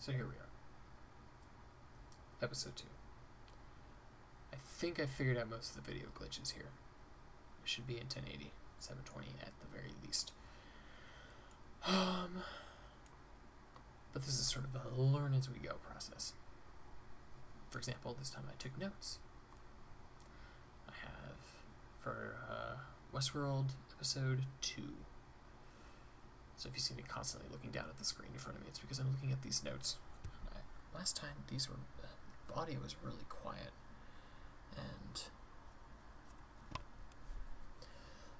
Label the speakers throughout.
Speaker 1: So here we are. Episode 2. I think I figured out most of the video glitches here. It should be in 1080, 720 at the very least. But this is sort of a learn as we go process. For example, this time I took notes. I have for Westworld episode 2. So if you see me constantly looking down at the screen in front of me, it's because I'm looking at these notes. Last time the audio was really quiet, and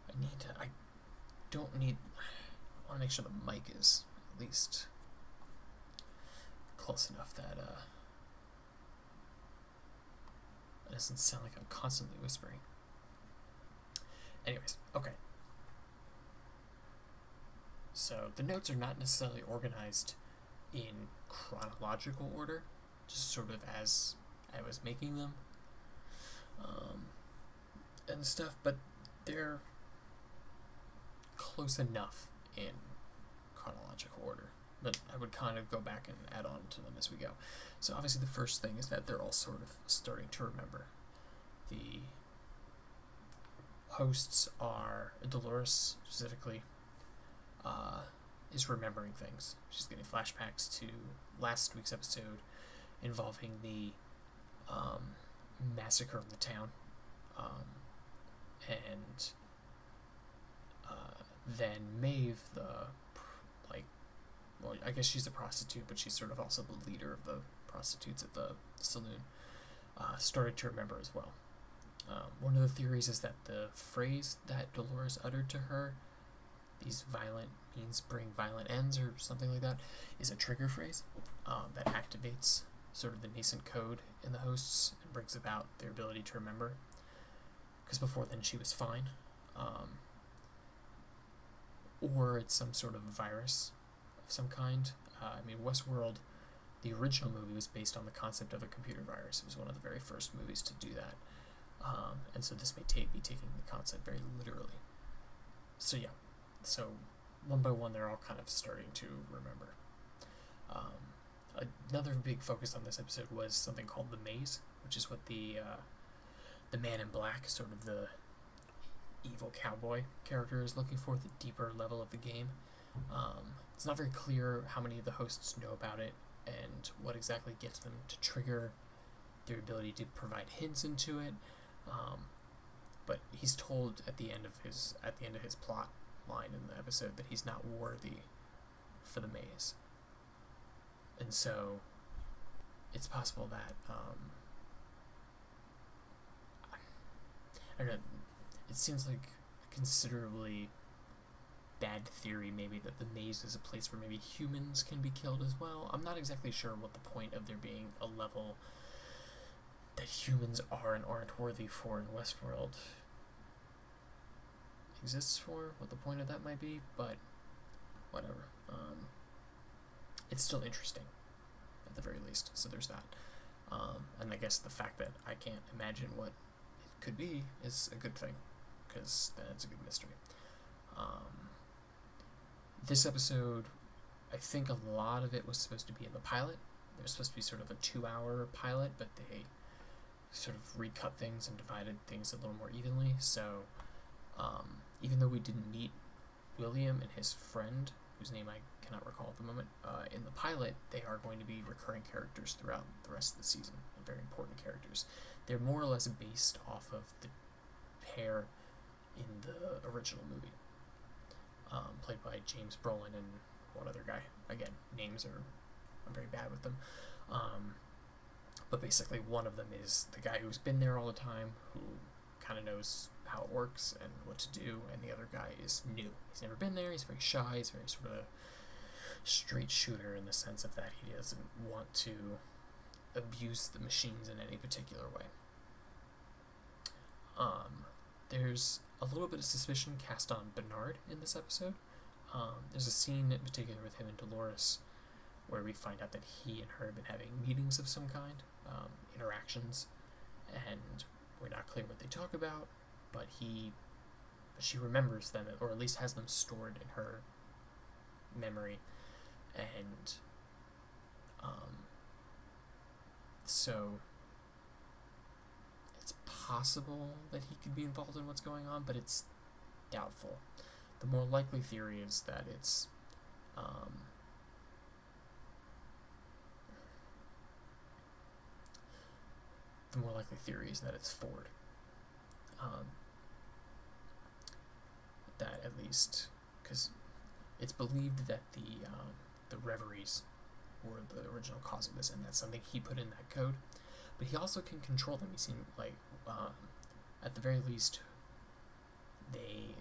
Speaker 1: I want to make sure the mic is at least close enough that it doesn't sound like I'm constantly whispering. Anyways, okay. So the notes are not necessarily organized in chronological order, just sort of as I was making them and stuff, but they're close enough in chronological order. But I would kind of go back and add on to them as we go. So obviously the first thing is that they're all sort of starting to remember. The hosts are, Dolores specifically, is remembering things. She's getting flashbacks to last week's episode involving the massacre in the town. And then Maeve, I guess she's a prostitute, but she's sort of also the leader of the prostitutes at the saloon, started to remember as well. One of the theories is that the phrase that Dolores uttered to her, these violent means bring violent ends or something like that, is a trigger phrase that activates sort of the nascent code in the hosts and brings about their ability to remember. Because before then she was fine. Or it's some sort of virus of some kind. Westworld, the original movie, was based on the concept of a computer virus. It was one of the very first movies to do that. And so this may be taking the concept very literally. So yeah, so one by one they're all kind of starting to remember. Another big focus on this episode was something called the maze, which is what the man in black, sort of the evil cowboy character, is looking for, the deeper level of the game. It's not very clear how many of the hosts know about it and what exactly gets them to trigger their ability to provide hints into it. But he's told at the end of his plot line in the episode that he's not worthy for the maze, and so it's possible that I don't know. It seems like a considerably bad theory, maybe, that the maze is a place where maybe humans can be killed as well. I'm not exactly sure what the point of there being a level that humans are and aren't worthy for in Westworld exists for, what the point of that might be, but whatever. It's still interesting, at the very least, so there's that. And I guess the fact that I can't imagine what it could be is a good thing, because then it's a good mystery. This episode, I think a lot of it was supposed to be in the pilot. There was supposed to be sort of a 2-hour pilot, but they sort of recut things and divided things a little more evenly. So even though we didn't meet William and his friend, whose name I cannot recall at the moment, in the pilot, they are going to be recurring characters throughout the rest of the season, and very important characters. They're more or less based off of the pair in the original movie, played by James Brolin and one other guy. Again, I'm very bad with them. But basically one of them is the guy who's been there all the time, who kind of knows how it works and what to do, and the other guy is new. He's never been there, he's very shy, he's very sort of straight shooter in the sense of that he doesn't want to abuse the machines in any particular way. There's a little bit of suspicion cast on Bernard in this episode. There's a scene in particular with him and Dolores where we find out that he and her have been having meetings of some kind, interactions, and we're not clear what they talk about, but she remembers them, or at least has them stored in her memory, and So it's possible that he could be involved in what's going on, but it's doubtful. The more likely theory is that it's Ford. That at least, because it's believed that the reveries were the original cause of this, and that's something he put in that code. But he also can control them. He seemed like, at the very least, they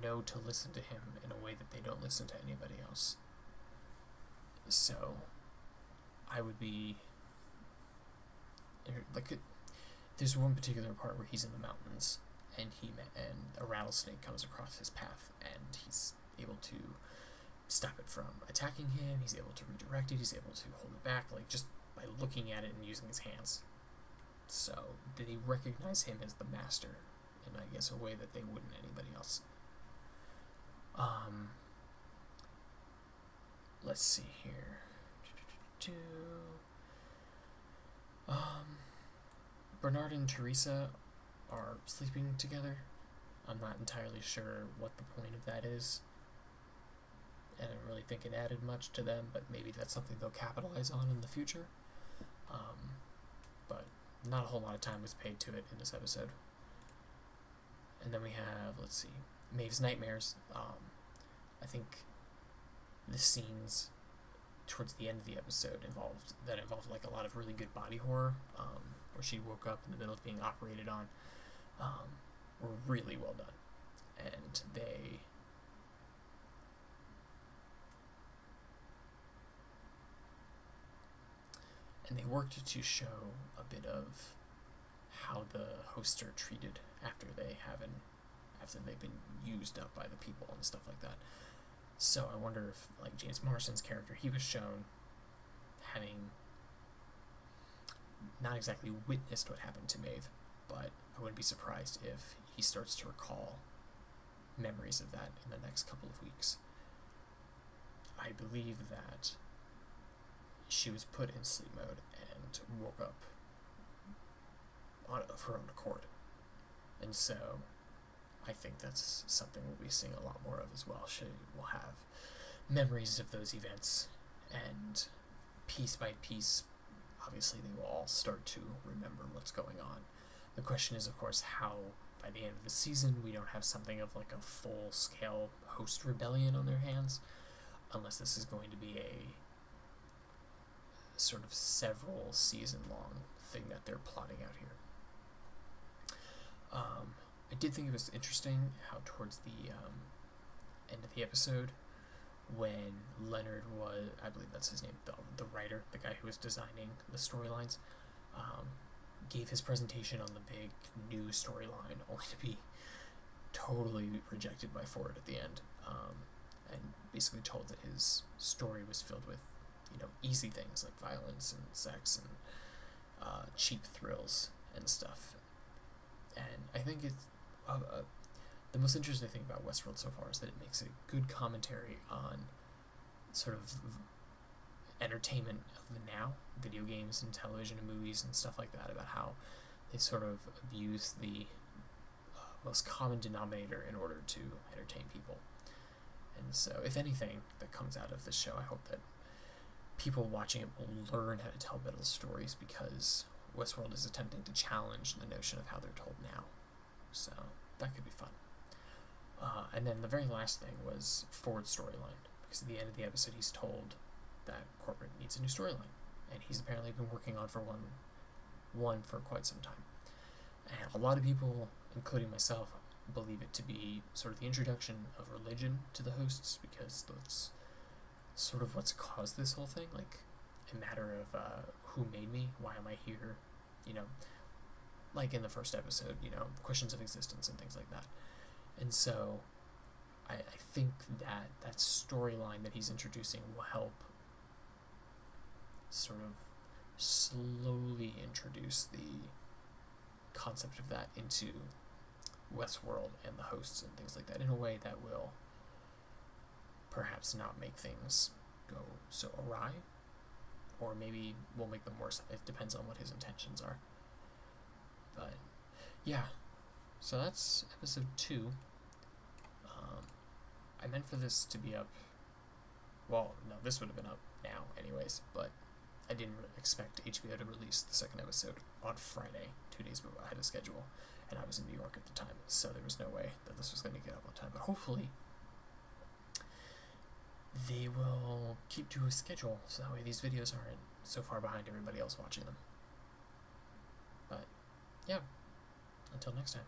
Speaker 1: know to listen to him in a way that they don't listen to anybody else. So, I would be like, there's one particular part where he's in the mountains, and a rattlesnake comes across his path, and he's able to stop it from attacking him. He's able to redirect it. He's able to hold it back, like just by looking at it and using his hands. So did he recognize him as the master in, I guess, a way that they wouldn't anybody else? Let's see here. Bernard and Teresa are sleeping together. I'm not entirely sure what the point of that is. I don't really think it added much to them, but maybe that's something they'll capitalize on in the future. But not a whole lot of time was paid to it in this episode. And then we have, let's see, Maeve's Nightmares. I think the scenes towards the end of the episode involved like a lot of really good body horror, where she woke up in the middle of being operated on, were really well done. And they worked to show a bit of how the hosts are treated after they've been used up by the people and stuff like that. So I wonder if, like, James Marsden's character, he was shown having not exactly witnessed what happened to Maeve, but I wouldn't be surprised if he starts to recall memories of that in the next couple of weeks. I believe that she was put in sleep mode and woke up of her own accord. And so I think that's something we'll be seeing a lot more of as well. She will have memories of those events, and piece by piece, obviously they will all start to remember what's going on. The question is, of course, how by the end of the season we don't have something of like a full-scale host rebellion on their hands, unless this is going to be a sort of several season-long thing that they're plotting out here. I did think it was interesting how towards the end of the episode, when Leonard was, I believe that's his name, the writer, the guy who was designing the storylines, gave his presentation on the big new storyline, only to be totally rejected by Ford at the end, and basically told that his story was filled with, easy things like violence and sex and cheap thrills and stuff. And I think it's the most interesting thing about Westworld so far is that it makes a good commentary on sort of entertainment of the now, video games and television and movies and stuff like that, about how they sort of abuse the most common denominator in order to entertain people. And so, if anything that comes out of this show, I hope that people watching it will learn how to tell better stories, because Westworld is attempting to challenge the notion of how they're told now. So that could be fun. And then the very last thing was Ford's storyline, because at the end of the episode he's told that corporate needs a new storyline, and he's apparently been working on one for quite some time. And a lot of people, including myself, believe it to be sort of the introduction of religion to the hosts, because that's sort of what's caused this whole thing, like a matter of who made me, why am I here, like in the first episode, questions of existence and things like that. And so I think that storyline that he's introducing will help sort of slowly introduce the concept of that into Westworld and the hosts and things like that in a way that will perhaps not make things go so awry, or maybe we'll make them worse. It depends on what his intentions are. But yeah, so that's episode 2. I meant for this to be up. Well, no, this would have been up now, anyways. But I didn't expect HBO to release the second episode on Friday, 2 days ahead of schedule, and I was in New York at the time, so there was no way that this was going to get up on time. But hopefully, they will keep to a schedule, so that way these videos aren't so far behind everybody else watching them. But yeah, until next time.